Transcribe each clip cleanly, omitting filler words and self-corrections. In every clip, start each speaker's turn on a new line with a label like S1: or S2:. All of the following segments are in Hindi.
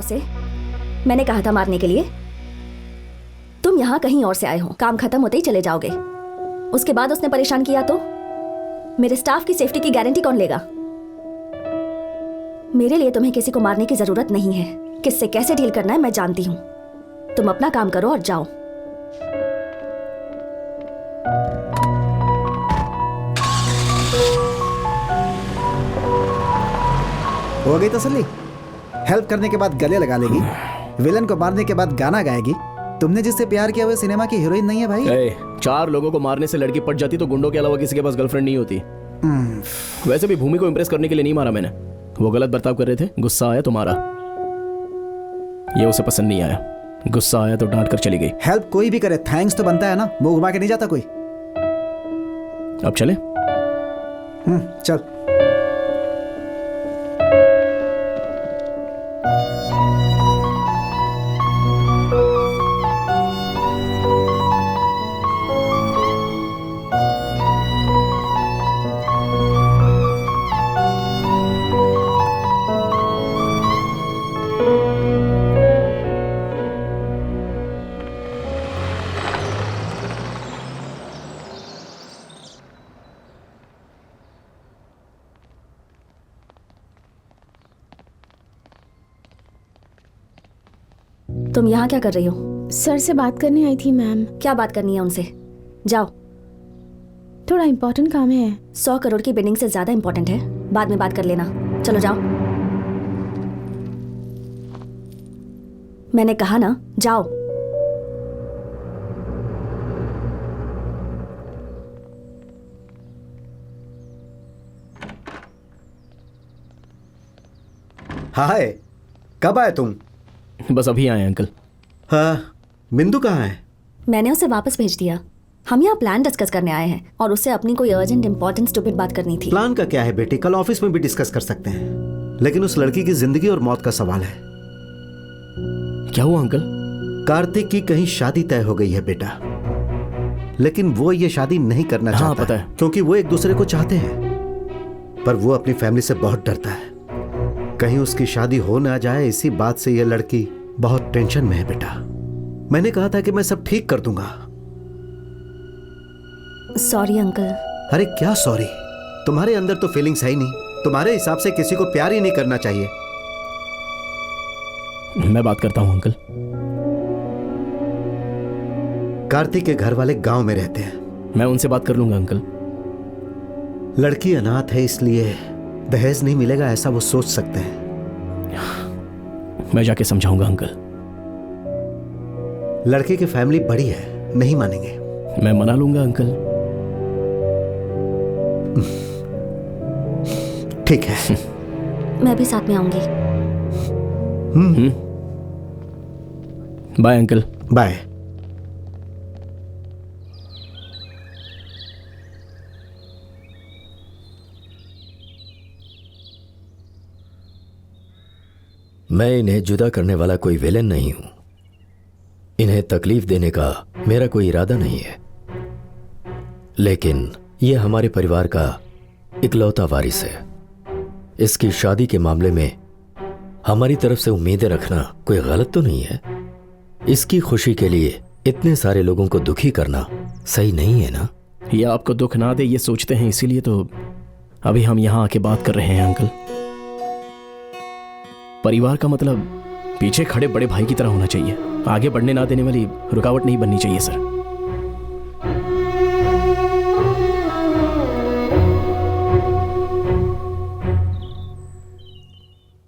S1: उसे? मैंने कहा था मारने के लिए। तुम यहाँ कहीं और से आए हो, काम खत्म होते ही चले जाओगे। उसके बाद उसने परेशान किया तो मेरे स्टाफ की सेफ्टी की गारंटी कौन लेगा? मेरे लिए तुम्हें किसी को मारने की जरूरत नहीं है। किससे कैसे डील करना है मैं जानती हूँ। तुम अपना काम करो और जाओ।
S2: हो गई तसल्ली? हेल्प करने के बाद गले लगा लेगी, विलन को मारने के बाद गाना गाएगी। तुमने जिससे प्यार किया हुआ सिनेमा की हीरोइन नहीं है भाई।
S3: 4 लोगों को मारने से लड़की पट जाती तो गुंडों के अलावा किसी के पास गर्लफ्रेंड नहीं होती। वैसे भी भूमि को इम्प्रेस करने के लिए नहीं मारा मैंने। वो गलत बर्ताव कर रहे थे, गुस्सा आया तो मारा। ये उसे पसंद नहीं आया, गुस्सा आया तो डांट कर चली गई।
S2: हेल्प कोई भी करे थैंक्स तो बनता है ना, मुंह घुमा के नहीं जाता कोई।
S3: अब चले?
S2: चल।
S1: तुम यहाँ क्या कर रही हो?
S4: सर से बात करने आई थी मैम।
S1: क्या बात करनी है उनसे? जाओ।
S4: थोड़ा इम्पोर्टेंट काम है।
S1: 100 करोड़ की बिल्डिंग से ज्यादा इम्पोर्टेंट है, बाद में बात कर लेना। चलो जाओ। मैंने कहा ना, जाओ।
S5: हाय, कब आए तुम?
S3: बस अभी आए अंकल।
S5: हाँ, बिंदु कहाँ है?
S1: मैंने उसे वापस भेज दिया। हम यहाँ प्लान डिस्कस करने आए हैं और उससे अपनी कोई अर्जेंट इंपॉर्टेंट स्टूपिड बात करनी थी।
S5: प्लान का क्या है बेटी, कल ऑफिस में भी डिस्कस कर सकते हैं, लेकिन उस लड़की की जिंदगी और मौत का सवाल है।
S3: क्या हुआ अंकल?
S5: कार्तिक की कहीं शादी तय हो गई है बेटा, लेकिन वो ये शादी नहीं करना चाहता।
S3: हाँ, पता है।
S5: क्योंकि वो एक दूसरे को चाहते हैं, पर वो अपनी फैमिली से बहुत डरता है। कहीं उसकी शादी हो ना जाए, इसी बात से यह लड़की बहुत टेंशन में है बेटा। मैंने कहा था कि मैं सब ठीक कर दूंगा।
S1: Sorry uncle.
S5: अरे क्या सॉरी, तुम्हारे अंदर तो फीलिंग्स है ही नहीं। तुम्हारे हिसाब से किसी को प्यार ही नहीं करना चाहिए।
S3: मैं बात करता हूं अंकल।
S5: कार्तिक के घर वाले गांव में रहते हैं।
S3: मैं उनसे बात कर लूंगा अंकल।
S5: लड़की अनाथ है, इसलिए दहेज नहीं मिलेगा ऐसा वो सोच सकते हैं।
S3: मैं जाके समझाऊंगा अंकल।
S5: लड़के की फैमिली बड़ी है, नहीं मानेंगे।
S3: मैं मना लूंगा अंकल।
S5: ठीक है।
S1: मैं भी साथ में आऊंगी।
S3: Bye uncle.
S5: बाय।
S6: मैं इन्हें जुदा करने वाला कोई विलेन नहीं हूं। इन्हें तकलीफ देने का मेरा कोई इरादा नहीं है, लेकिन यह हमारे परिवार का इकलौता वारिस है। इसकी शादी के मामले में हमारी तरफ से उम्मीदें रखना कोई गलत तो नहीं है। इसकी खुशी के लिए इतने सारे लोगों को दुखी करना सही नहीं है ना?
S3: ये आपको दुख ना दे ये सोचते हैं, इसीलिए तो अभी हम यहाँ आके बात कर रहे हैं अंकल। परिवार का मतलब पीछे खड़े बड़े भाई की तरह होना चाहिए, आगे बढ़ने ना देने वाली रुकावट नहीं बननी चाहिए सर।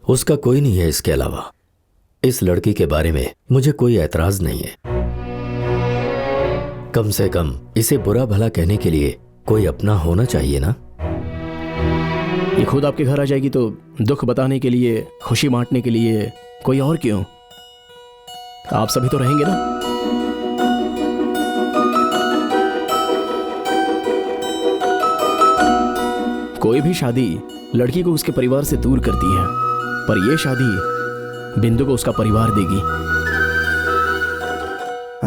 S6: उसका कोई नहीं है इसके अलावा। इस लड़की के बारे में मुझे कोई ऐतराज नहीं है। कम से कम इसे बुरा भला कहने के लिए कोई अपना होना चाहिए ना?
S3: ये खुद आपके घर आ जाएगी तो दुख बताने के लिए, खुशी बांटने के लिए कोई और क्यों? आप सभी तो रहेंगे ना? कोई भी शादी लड़की को उसके परिवार से दूर करती है, पर यह शादी बिंदु को उसका परिवार देगी।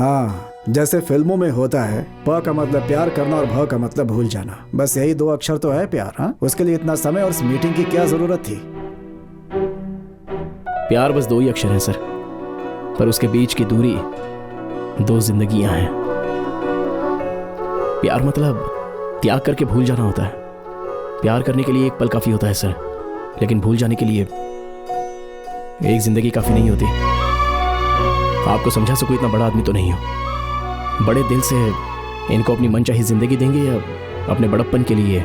S2: हाँ, जैसे फिल्मों में होता है, प का मतलब प्यार करना और भ का मतलब भूल जाना। बस यही 2 अक्षर तो है प्यार। हाँ, उसके लिए इतना समय और इस मीटिंग की क्या जरूरत थी?
S3: प्यार बस 2 ही अक्षर हैं सर, पर उसके बीच की दूरी 2 जिंदगियां हैं। प्यार मतलब त्याग करके भूल जाना होता है। प्यार करने के लिए एक पल काफी होता है सर, लेकिन भूल जाने के लिए एक जिंदगी काफी नहीं होती। आपको समझा सकूं इतना बड़ा आदमी तो नहीं हो। बड़े दिल से इनको अपनी मनचाही जिंदगी देंगे या अपने बड़प्पन के लिए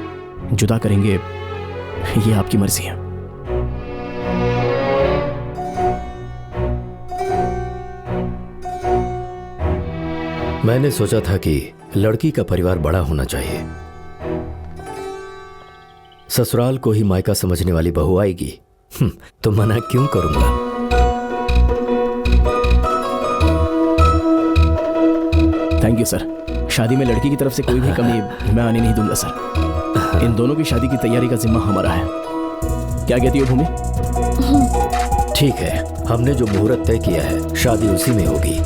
S3: जुदा करेंगे, ये आपकी मर्जी है।
S6: मैंने सोचा था कि लड़की का परिवार बड़ा होना चाहिए। ससुराल को ही मायका समझने वाली बहू आएगी तो मना क्यों करूंगा।
S3: Thank you sir. शादी में लड़की की तरफ से कोई भी कमी मैं आने नहीं दूंगा सर। इन दोनों की शादी की तैयारी का जिम्मा हमारा है। क्या कहती हो भूमि?
S6: ठीक है, हमने जो मुहूर्त तय किया है शादी उसी में होगी।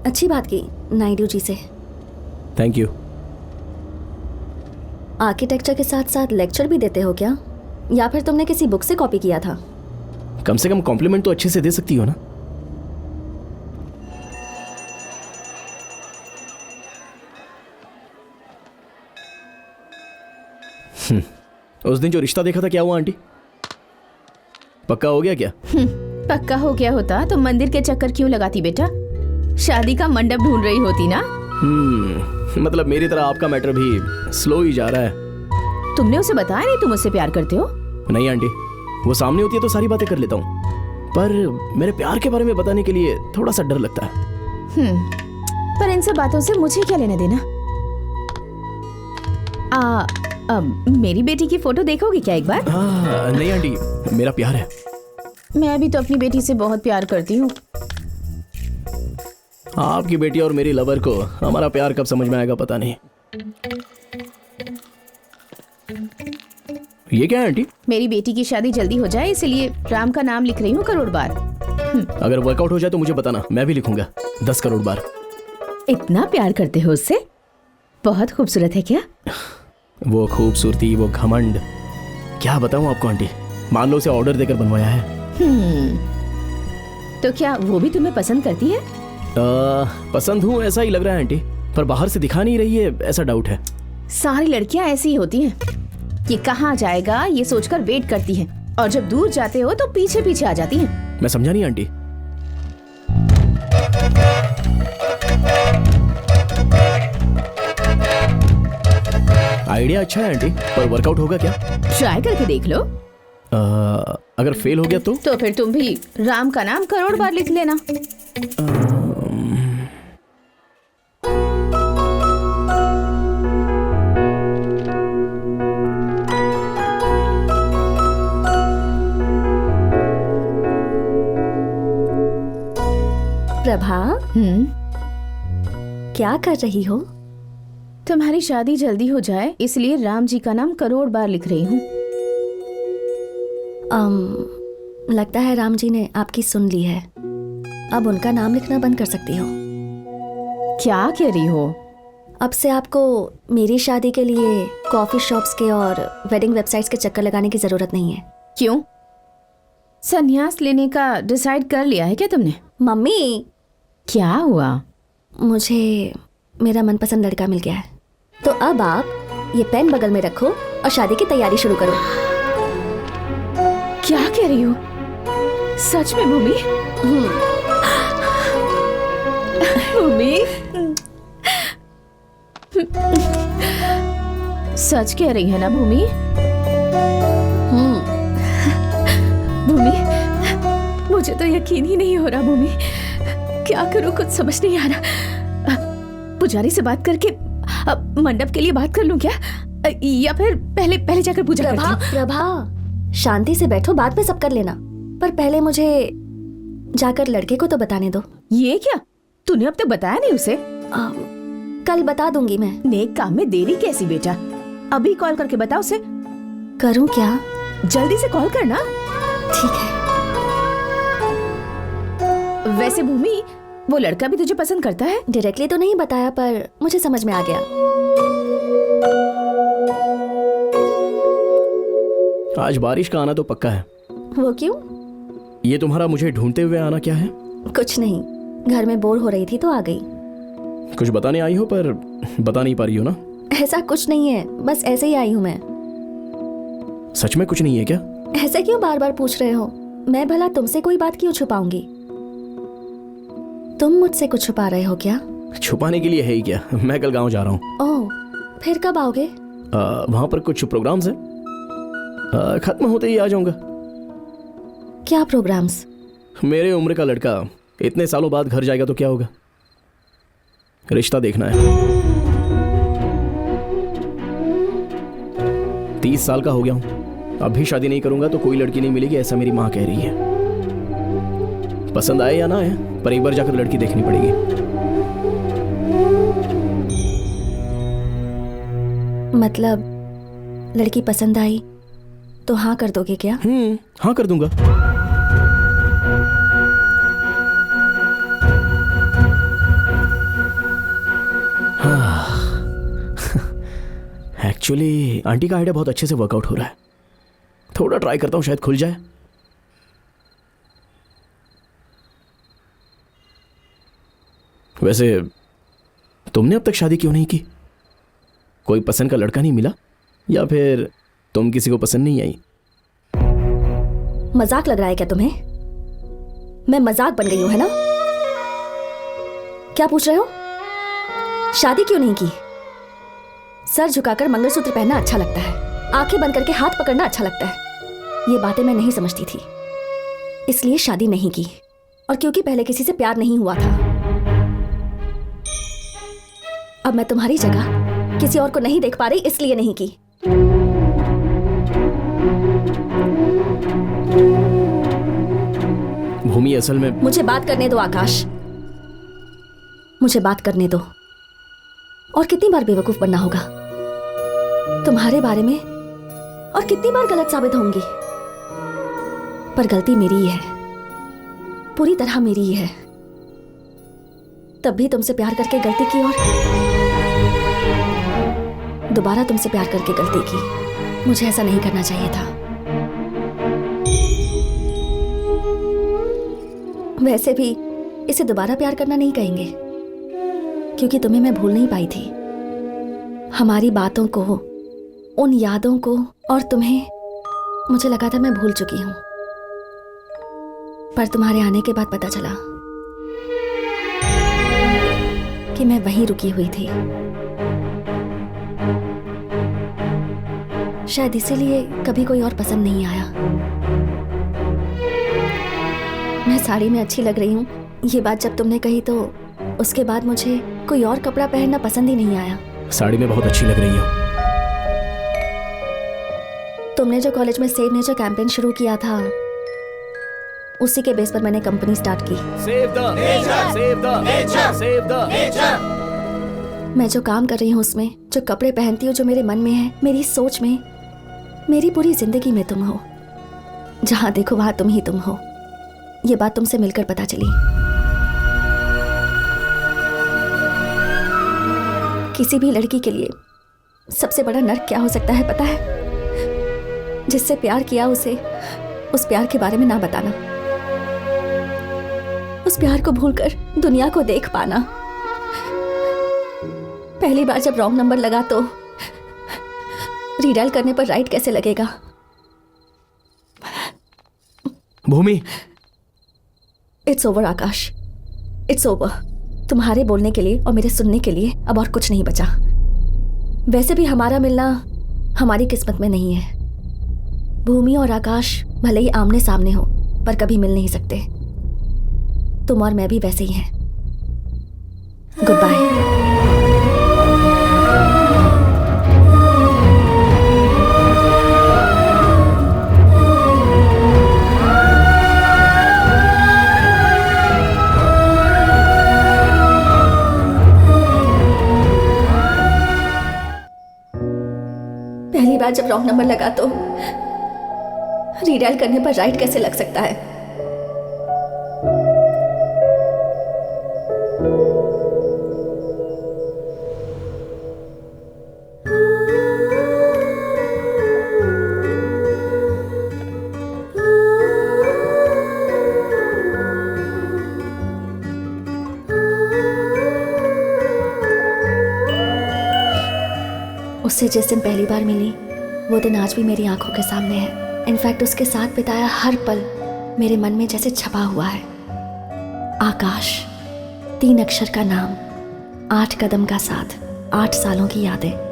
S1: अच्छी बात की नायडू जी से।
S3: Thank you.
S1: आर्किटेक्चर के साथ साथ लेक्चर भी देते हो क्या, या फिर तुमने किसी बुक से कॉपी किया था?
S3: कम से कम कॉम्प्लीमेंट तो अच्छे से दे सकती हो ना। उस दिन जो रिश्ता देखा था क्या हुआ आंटी? पक्का हो गया क्या?
S4: पक्का हो गया होता तो मंदिर के चक्कर क्यों लगाती बेटा? शादी का मंडप ढूंढ रही होती ना।
S3: मतलब मेरी तरह आपका मैटर भी स्लो ही जा रहा है।
S4: तुमने उसे बताया नहीं तुम उससे प्यार करते हो?
S3: नहीं आंटी, वो सामने होती है तो सारी बातें कर लेता हूँ, पर मेरे प्यार के बारे में बताने के लिए थोड़ा सा डर लगता है।
S4: पर इन सब बातों से मुझे क्या लेना देना? मेरी बेटी की फोटो देखोगे क्या एक बार?
S3: नहीं आंटी, मेरा प्यार है।
S4: मैं भी तो अपनी बेटी से बहुत प्यार करती हूँ।
S3: आपकी बेटी और मेरी लवर को हमारा प्यार कब समझ में आएगा पता नहीं। ये क्या है आंटी?
S4: मेरी बेटी की शादी जल्दी हो जाए इसलिए राम का नाम लिख रही हूँ करोड़ बार।
S3: अगर वर्कआउट हो जाए तो मुझे बताना, मैं भी लिखूंगा 10 करोड़ बार।
S4: इतना प्यार करते हो उससे? बहुत खूबसूरत है क्या?
S3: वो खूबसूरती, वो घमंड, क्या बताऊं आपको आंटी। मान लो उसे ऑर्डर देकर बनवाया है।
S4: तो क्या वो भी तुम्हें पसंद करती है?
S3: पसंद हूँ ऐसा ही लग रहा है आंटी, पर बाहर से दिखा नहीं रही है, ऐसा डाउट है।
S4: सारी लड़कियां ऐसी ही होती हैं। ये कहाँ जाएगा ये सोचकर वेट करती हैं, और जब दूर जाते हो तो पीछे पीछे आ जाती हैं।
S3: मैं समझा नहीं आंटी। आइडिया अच्छा है आंटी, पर वर्कआउट होगा क्या?
S4: ट्राई करके देख लो।
S3: अगर फेल हो गया तो
S4: फिर तुम भी राम का नाम करोड़ बार लिख लेना।
S1: प्रभा, क्या कर रही हो?
S4: तुम्हारी शादी जल्दी हो जाए इसलिए राम जी का नाम करोड़ बार लिख रही हूँ।
S1: लगता है राम जी ने आपकी सुन ली है। अब उनका नाम लिखना बंद कर सकती हो।
S4: क्या कह रही हो?
S1: अब से आपको मेरी शादी के लिए कॉफी शॉप्स के और वेडिंग वेबसाइट्स के चक्कर लगाने की जरूरत नहीं है।
S4: क्यों? संन्यास लेने का डिसाइड कर लिया है क्या तुमने?
S1: मम्मी,
S4: क्या हुआ?
S1: मुझे मेरा मनपसंद लड़का मिल गया है, तो अब आप ये पेन बगल में रखो और शादी की तैयारी शुरू करो।
S4: क्या कह रही हो? सच में भूमि? भूमि, सच कह रही है ना भूमि? भूमि, मुझे तो यकीन ही नहीं हो रहा भूमि। क्या करूं कुछ समझ नहीं आ रहा। पुजारी से बात करके मंडप के लिए बात कर लूं क्या, या फिर पहले जाकर पूजा करती हूं?
S1: प्रभा, शांति से बैठो, बाद में सब कर लेना, पर पहले मुझे जाकर लड़के को तो बताने दो।
S4: ये क्या? तूने अब तक बताया नहीं उसे?
S1: कल बता दूंगी मैं।
S4: नेक काम में देरी कैसी बेटा? अभी कॉल करके बता उसे।
S1: करूं क्या?
S4: जल्दी से कॉल करना।
S1: ठीक है।
S4: वैसे भूमि, वो लड़का भी तुझे पसंद करता है?
S1: डायरेक्टली तो नहीं बताया पर मुझे समझ में आ गया।
S3: आज बारिश का आना तो पक्का है।
S1: वो क्यों?
S3: ये तुम्हारा मुझे ढूंढते हुए आना क्या है?
S1: कुछ नहीं, घर में बोर हो रही थी तो आ गई।
S3: कुछ बताने आई हो पर बता नहीं पा रही हो ना?
S1: ऐसा कुछ नहीं है, बस ऐसे ही आई हूँ मैं।
S3: सच में कुछ नहीं है क्या?
S1: ऐसे क्यों बार बार पूछ रहे हो? मैं भला तुमसे कोई बात क्यों छुपाऊंगी? तुम मुझसे कुछ छुपा रहे हो क्या?
S3: छुपाने के लिए है ही क्या, मैं कल गांव जा रहा हूँ।
S1: ओह, फिर कब आओगे?
S3: वहां पर कुछ प्रोग्राम्स है, खत्म होते ही आ जाऊंगा।
S1: क्या प्रोग्राम्स?
S3: मेरे उम्र का लड़का इतने सालों बाद घर जाएगा तो क्या होगा? रिश्ता देखना है। 30 साल का हो गया हूं, अब भी शादी नहीं करूंगा तो कोई लड़की नहीं मिलेगी, ऐसा मेरी माँ कह रही है। पसंद आए या ना आए, पर एक बार जाकर लड़की देखनी पड़ेगी।
S1: मतलब लड़की पसंद आई तो हाँ कर दोगे क्या?
S3: हाँ कर दूंगा। एक्चुअली आंटी का आइडिया बहुत अच्छे से वर्कआउट हो रहा है, थोड़ा ट्राई करता हूँ, शायद खुल जाए। वैसे तुमने अब तक शादी क्यों नहीं की? कोई पसंद का लड़का नहीं मिला या फिर तुम किसी को पसंद नहीं आई?
S1: मजाक लग रहा है क्या तुम्हें? मैं मजाक बन गई हूं, है ना? क्या पूछ रहे हो? शादी क्यों नहीं की? सर झुकाकर मंगलसूत्र पहनना अच्छा लगता है, आंखें बंद करके हाथ पकड़ना अच्छा लगता है। ये बातें मैं नहीं समझती थी, इसलिए शादी नहीं की। और क्योंकि पहले किसी से प्यार नहीं हुआ था। अब मैं तुम्हारी जगह किसी और को नहीं देख पा रही, इसलिए नहीं की।
S3: भूमि असल में
S1: मुझे बात करने दो आकाश, मुझे बात करने दो। और कितनी बार बेवकूफ बनना होगा तुम्हारे बारे में, और कितनी बार गलत साबित होंगी। पर गलती मेरी ही है, पूरी तरह मेरी ही है। तब भी तुमसे प्यार करके गलती की और दोबारा तुमसे प्यार करके गलती की। मुझे ऐसा नहीं करना चाहिए था। वैसे भी इसे दोबारा प्यार करना नहीं कहेंगे, क्योंकि तुम्हें मैं भूल नहीं पाई थी। हमारी बातों को, उन यादों को, और तुम्हें मुझे लगा था मैं भूल चुकी हूं। पर तुम्हारे आने के बाद पता चला कि मैं वहीं रुकी हुई थी। शायद इसीलिए कभी कोई और पसंद नहीं आया। मैं साड़ी में अच्छी लग रही हूँ, ये बात जब तुमने कही तो उसके बाद मुझे कोई और कपड़ा पहनना पसंद ही नहीं आया।
S3: साड़ी में बहुत अच्छी लग रही हो।
S1: तुमने जो कॉलेज में सेव नेचर कैंपेन शुरू किया था, उसी के बेस पर मैंने कंपनी स्टार्ट की।
S3: Save the nature, save the nature, save the nature।
S1: मैं जो काम कर रही हूँ उसमें, जो कपड़े पहनती हूँ जो मेरे मन में है, मेरी सोच में, मेरी पूरी जिंदगी में तुम हो। जहां देखो वहां तुम ही तुम हो। ये बात तुमसे मिलकर पता चली। किसी भी लड़की के लिए सबसे बड़ा नर्क क्या हो सकता है पता है? जिससे प्यार किया उसे उस प्यार के बारे में ना बताना, उस प्यार को भूलकर दुनिया को देख पाना। पहली बार जब रॉन्ग नंबर लगा तो रीडायल करने पर राइट कैसे लगेगा?
S3: Bhoomi,
S1: it's over Akash, it's over. तुम्हारे बोलने के लिए और मेरे सुनने के लिए अब और कुछ नहीं बचा। वैसे भी हमारा मिलना हमारी किस्मत में नहीं है। भूमि और आकाश भले ही आमने सामने हो, पर कभी मिल नहीं सकते। तुम और मैं भी वैसे ही हैं। Good bye. पहली बार जब रॉन्ग नंबर लगा तो रीडायल करने पर राइट कैसे लग सकता है? उससे जिस दिन पहली बार मिली वो दिन आज भी मेरी आंखों के सामने है। इनफैक्ट उसके साथ बिताया हर पल मेरे मन में जैसे छपा हुआ है। आकाश, 3 अक्षर का नाम, 8 कदम का साथ, 8 सालों की यादें।